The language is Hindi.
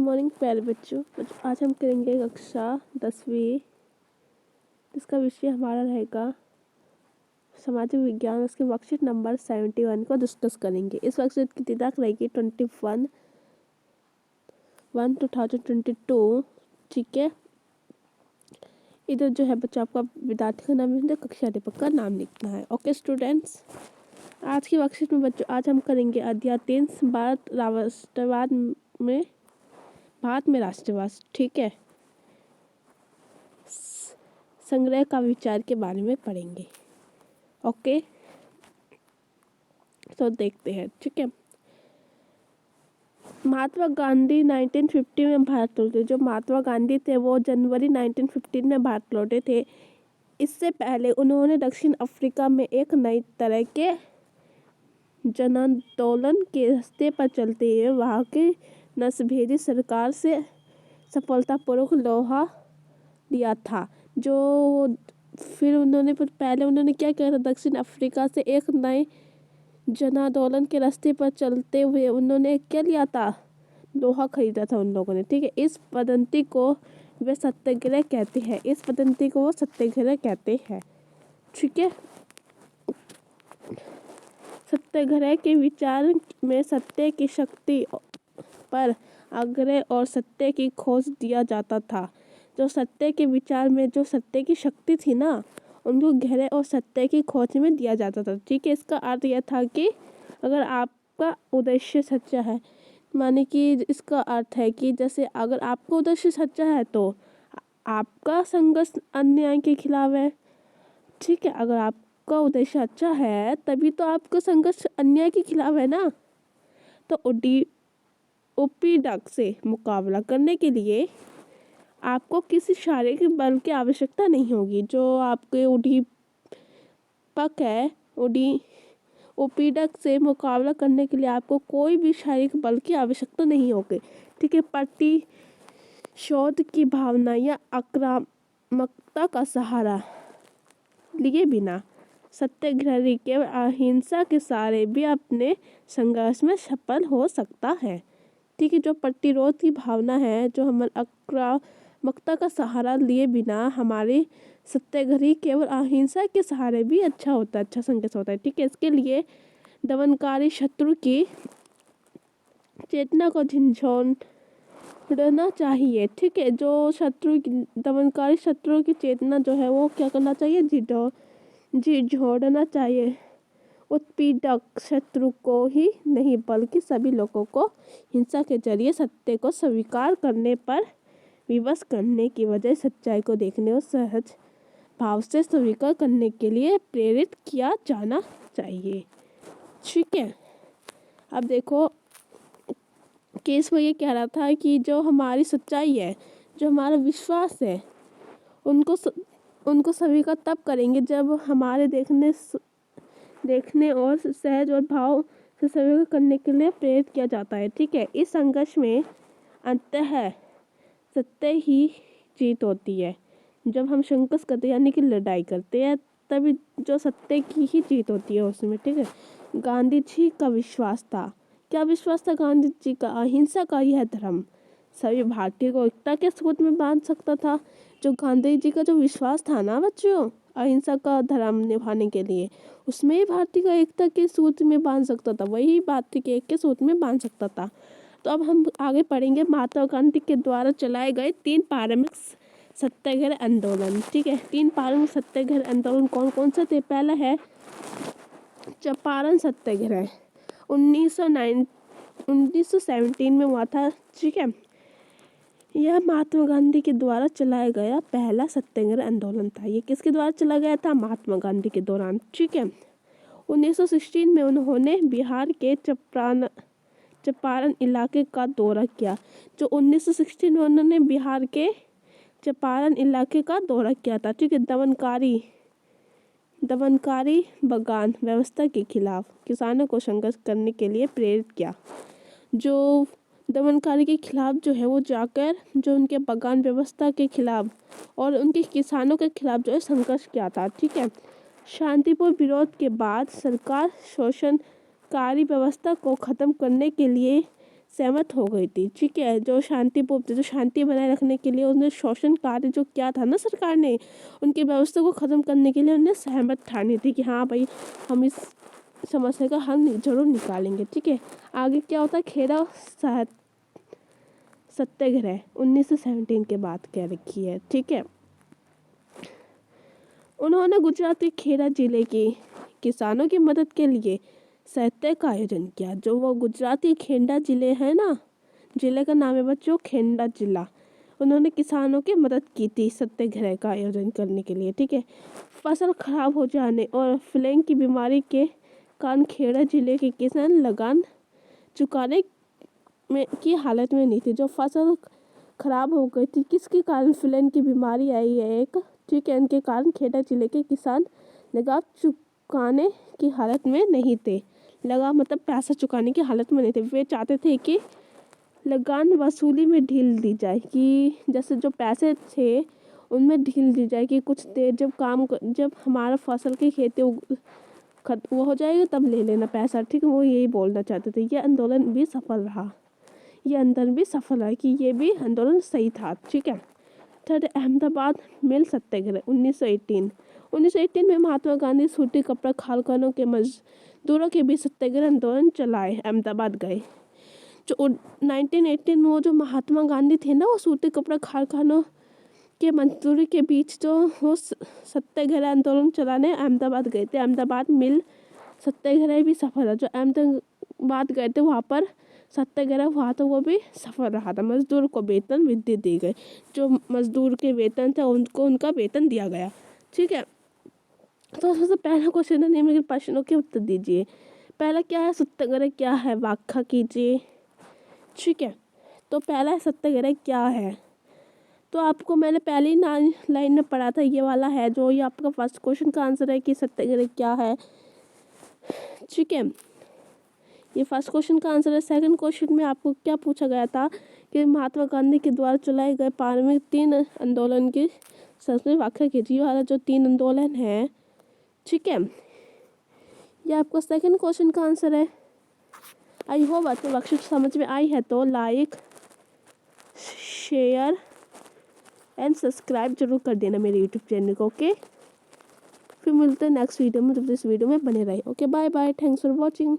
मॉर्निंग प्यारे बच्चों। आज हम करेंगे कक्षा 10वीं। इसका विषय हमारा रहेगा सामाजिक विज्ञान। उसके वर्कशीट नंबर 71 को डिस्कस करेंगे। इस वर्कशीट की दिनांक रहेगी 21/1/2022। ठीक है, इधर जो है बच्चा आपका विद्यार्थी का नाम लिखना है, कक्षा अध्यापक का नाम लिखना है। ओके स्टूडेंट्स, आज की वर्कशीट में बच्चों आज हम करेंगे अध्याय 3 भारत में राष्ट्रवाद। ठीक है, संग्रह का विचार के बारे में पढ़ेंगे। ओके, तो देखते हैं। ठीक है, महात्मा गांधी 1950 में भारत लौटे। जो महात्मा गांधी थे वो जनवरी 1915 में भारत लौटे थे। इससे पहले उन्होंने दक्षिण अफ्रीका में एक नई तरह के जनांदोलन के रास्ते पर चलते हुए वहाँ की नस्लभेदी सरकार से सफलतापूर्वक लोहा लिया था। जो फिर पहले उन्होंने क्या किया था, दक्षिण अफ्रीका से एक नए जनांदोलन के रास्ते पर चलते हुए उन्होंने क्या लिया था, लोहा खरीदा था उन लोगों ने। ठीक है, इस पद्धति को वे सत्याग्रह कहते हैं। इस पद्धति को वो सत्याग्रह कहते हैं। ठीक है, सत्याग्रह के विचार में सत्य की शक्ति पर आग्रह और सत्य की खोज दिया जाता था। जो सत्य के विचार में जो सत्य की शक्ति थी ना, उनको गहरे और सत्य की खोज में दिया जाता था। ठीक है, इसका अर्थ यह था कि अगर आपका उद्देश्य सच्चा है, माने कि इसका अर्थ है कि जैसे अगर आपका उद्देश्य सच्चा है तो आपका संघर्ष अन्याय के खिलाफ है। ठीक है, अगर आपका उद्देश्य अच्छा है तभी तो आपका संघर्ष अन्याय के खिलाफ है ना। तो ओपीडक से मुकाबला करने के लिए आपको किसी शारीरिक बल की आवश्यकता नहीं होगी। जो आपके उद्दीपक है, ओपीडक से मुकाबला करने के लिए आपको कोई भी शारीरिक बल की आवश्यकता नहीं होगी। ठीक है, प्रतिशोध की भावना या आक्रामकता का सहारा लिए बिना सत्याग्रही केवल अहिंसा के सहारे भी अपने संघर्ष में सफल हो सकता है। ठीक है, जो प्रतिरोध की भावना है, जो हमारे आक्रामकता का सहारा लिए बिना हमारे सत्याग्रही केवल अहिंसा के सहारे भी अच्छा संघर्ष होता है। ठीक है, इसके लिए दमनकारी शत्रु की चेतना को झिझोड़ना चाहिए। ठीक है, जो दमनकारी शत्रु की चेतना जो है वो क्या करना चाहिए, झिझोड़ना चाहिए। उत्पीड़क शत्रु को ही नहीं बल्कि सभी लोगों को हिंसा के जरिए सत्य को स्वीकार करने पर विवश करने की बजाय सच्चाई को देखने और सहज भाव से स्वीकार करने के लिए प्रेरित किया जाना चाहिए। ठीक है, अब देखो केस में ये कह रहा था कि जो हमारी सच्चाई है, जो हमारा विश्वास है, उनको स्वीकार तब करेंगे जब हमारे देखने और सहज और भाव से स्वीकार करने के लिए प्रेरित किया जाता है। ठीक है, इस संघर्ष में अंततः सत्य ही जीत होती है। जब हम संघर्ष करते यानी कि लड़ाई करते हैं तभी जो सत्य की ही जीत होती है उसमें। ठीक है, गांधी जी का विश्वास था, क्या विश्वास था गांधी जी का, अहिंसा का यह धर्म सभी भारतीयों को एकता के सूत्र में बांध सकता था। जो गांधी जी का जो विश्वास था ना बच्चों, अहिंसा का धर्म निभाने के लिए, उसमें ही भारतीय को एकता के सूत्र में बांध सकता था, वही भारतीय के एक के सूत्र में बांध सकता था। तो अब हम आगे पढ़ेंगे महात्मा गांधी के द्वारा चलाए गए 3 प्रारंभिक सत्याग्रह आंदोलन। ठीक है, 3 प्रारंभिक सत्याग्रह आंदोलन कौन कौन से थे। पहला है चंपारण सत्याग्रह, 1917 में हुआ था। ठीक है, यह महात्मा गांधी के द्वारा चलाया गया पहला सत्याग्रह आंदोलन था। ये किसके द्वारा चला गया था, महात्मा गांधी के दौरान। ठीक है, 1916 में उन्होंने बिहार के चंपारण इलाके का दौरा किया। जो 1916 में उन्होंने बिहार के चंपारण इलाके का दौरा किया था। ठीक है, दमनकारी बागान व्यवस्था के खिलाफ किसानों को संघर्ष करने के लिए प्रेरित किया। जो दमनकारी के खिलाफ जो है वो जाकर जो उनके बागान व्यवस्था के खिलाफ और उनके किसानों के खिलाफ जो है संघर्ष किया था। ठीक है, शांतिपूर्ण विरोध के बाद सरकार शोषणकारी व्यवस्था को खत्म करने के लिए सहमत हो गई थी। ठीक है, जो शांति बनाए रखने के लिए उन्हें शोषण कार्य जो किया था ना सरकार ने, उनकी व्यवस्था को ख़त्म करने के लिए उन्हें सहमत ठानी थी कि हाँ भाई हम इस समस्या का हल जरूर निकालेंगे। ठीक है, आगे क्या होता है, खेड़ा सत्याग्रह 1917 के बाद कह रखी है। ठीक है, उन्होंने गुजरात के खेड़ा जिले के किसानों की मदद के लिए सत्याग्रह का आयोजन किया। जो वो गुजरात के खेड़ा जिले है ना, जिले का नाम है बच्चों खेड़ा जिला। उन्होंने किसानों की मदद की थी सत्याग्रह का आयोजन करने के लिए। ठीक है, फसल खराब हो जाने और फ्लैग की बीमारी के कारण खेड़ा जिले के किसान लगान चुकाने में की हालत में नहीं थे। जो फसल खराब हो गई थी किसके कारण, फ्लैग की बीमारी आई है एक। ठीक है, इनके कारण खेड़ा जिले के किसान लगान चुकाने की हालत में नहीं थे। लगा मतलब पैसा चुकाने की हालत में नहीं थे। वे चाहते थे कि लगान वसूली में ढील दी जाए, कि जैसे जो पैसे थे उनमें ढील दी जाए कि कुछ देर जब हमारा फसल की खेती वो हो जाएगी तब ले लेना पैसा। ठीक है, वो यही बोलना चाहते थे। ये आंदोलन भी सफल रहा, कि ये भी आंदोलन सही था। ठीक है, थर्ड अहमदाबाद मिल सत्याग्रह 1918 में महात्मा गांधी सूती कपड़ा कारखानों के मजदूरों के बीच सत्याग्रह आंदोलन चलाए अहमदाबाद गए। जो 1918 में वो जो महात्मा गांधी थे ना, वो सूती कपड़ा कारखानों के मजदूरी के बीच जो वो सत्याग्रह आंदोलन चलाने अहमदाबाद गए थे। अहमदाबाद मिल सत्याग्रह भी सफल रहा। जो अहमदाबाद गए थे वहाँ पर सत्याग्रह हुआ तो वो भी सफल रहा था। मजदूर को वेतन वृद्धि दी गई, जो मजदूर के वेतन थे उनको उनका वेतन दिया गया। ठीक है, तो सबसे पहला क्वेश्चन है निम्नलिखित प्रश्नों के उत्तर दीजिए। पहला क्या है, सत्याग्रह क्या है, व्याख्या कीजिए। ठीक है, तो पहला है सत्याग्रह क्या है, तो आपको मैंने पहली लाइन में पढ़ा था, ये वाला है जो ये आपका फर्स्ट क्वेश्चन का आंसर है कि सत्याग्रह क्या है। ठीक है, ये फर्स्ट क्वेश्चन का आंसर है। सेकंड क्वेश्चन में आपको क्या पूछा गया था कि महात्मा गांधी के द्वारा चलाए गए प्रारंभिक 3 आंदोलन की संक्षिप्त व्याख्या कीजिए। वाला जो 3 आंदोलन है, ठीक है, ये आपका सेकंड क्वेश्चन का आंसर है। आई होप आपको वर्कशीट समझ में आई है तो लाइक शेयर एंड सब्सक्राइब जरूर कर देना मेरे यूट्यूब चैनल को। ओके, फिर मिलते हैं नेक्स्ट वीडियो में। तो इस वीडियो में बने रहे। Okay, bye bye, thanks for watching.